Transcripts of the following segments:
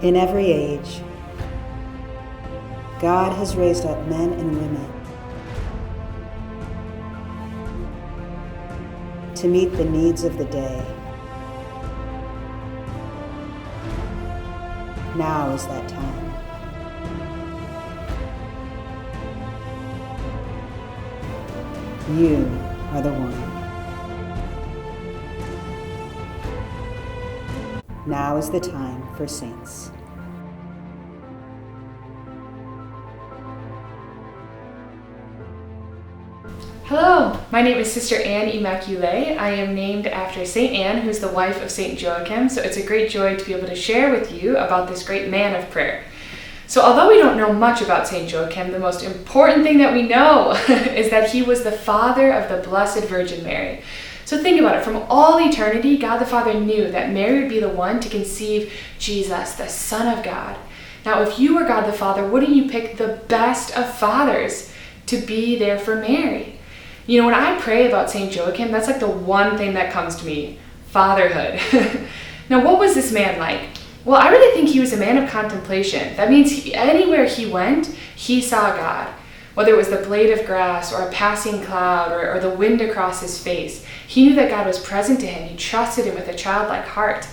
In every age, God has raised up men and women to meet the needs of the day. Now is that time. You are the one. Now is the time for saints. Hello, my name is Sister Anne Immaculee. I am named after Saint Anne, who's the wife of Saint Joachim, so it's a great joy to be able to share with you about this great man of prayer. So although we don't know much about Saint Joachim, the most important thing that we know is that he was the father of the Blessed Virgin Mary. So think about it, from all eternity, God the Father knew that Mary would be the one to conceive Jesus, the Son of God. Now, if you were God the Father, wouldn't you pick the best of fathers to be there for Mary? You know, when I pray about Saint Joachim, that's like the one thing that comes to me, fatherhood. Now, what was this man like? Well, I really think he was a man of contemplation. That means anywhere he went, he saw God. Whether it was the blade of grass or a passing cloud or the wind across his face, he knew that God was present to him. He trusted him with a childlike heart.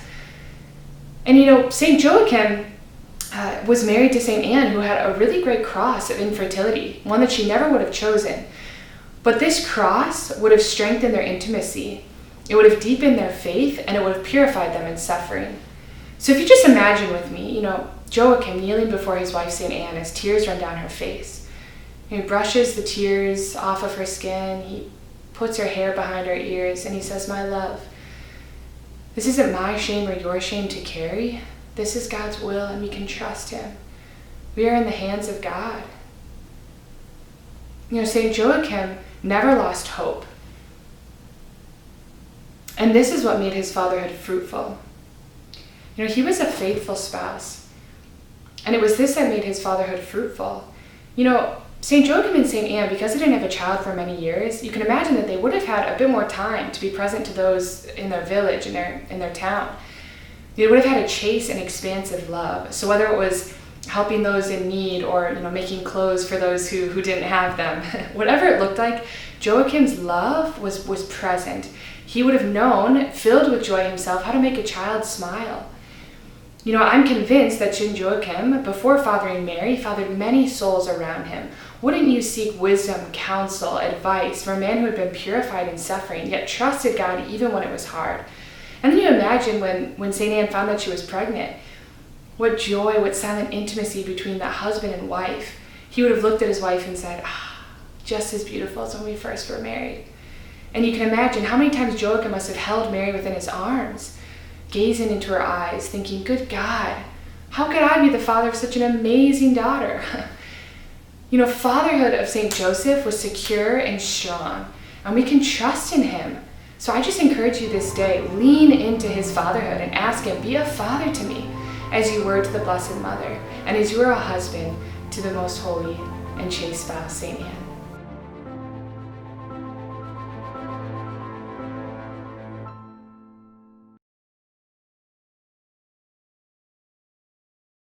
And you know, Saint Joachim was married to Saint Anne, who had a really great cross of infertility, one that she never would have chosen. But this cross would have strengthened their intimacy. It would have deepened their faith, and it would have purified them in suffering. So if you just imagine with me, you know, Joachim kneeling before his wife Saint Anne as tears run down her face. He brushes the tears off of her skin. He puts her hair behind her ears, and he says, "My love, this isn't my shame or your shame to carry. This is God's will, and we can trust him. We are in the hands of God." You know, Saint Joachim never lost hope. And this is what made his fatherhood fruitful. You know, he was a faithful spouse. And it was this that made his fatherhood fruitful. You know, St. Joachim and St. Anne, because they didn't have a child for many years, you can imagine that they would have had a bit more time to be present to those in their village, in their town. They would have had a chaste and expansive love. So whether it was helping those in need or, you know, making clothes for those who didn't have them, whatever it looked like, Joachim's love was present. He would have known, filled with joy himself, how to make a child smile. You know, I'm convinced that Saint Joachim, before fathering Mary, fathered many souls around him. Wouldn't you seek wisdom, counsel, advice from a man who had been purified in suffering, yet trusted God even when it was hard? And then you imagine when Saint Anne found that she was pregnant, what joy, what silent intimacy between that husband and wife. He would have looked at his wife and said, just as beautiful as when we first were married. And you can imagine how many times Joachim must have held Mary within his arms, gazing into her eyes, thinking, good God, how could I be the father of such an amazing daughter? You know, fatherhood of St. Joseph was secure and strong, and we can trust in him. So I just encourage you this day, lean into his fatherhood and ask him, be a father to me, as you were to the Blessed Mother, and as you are a husband to the most holy and chaste spouse, St. Anne.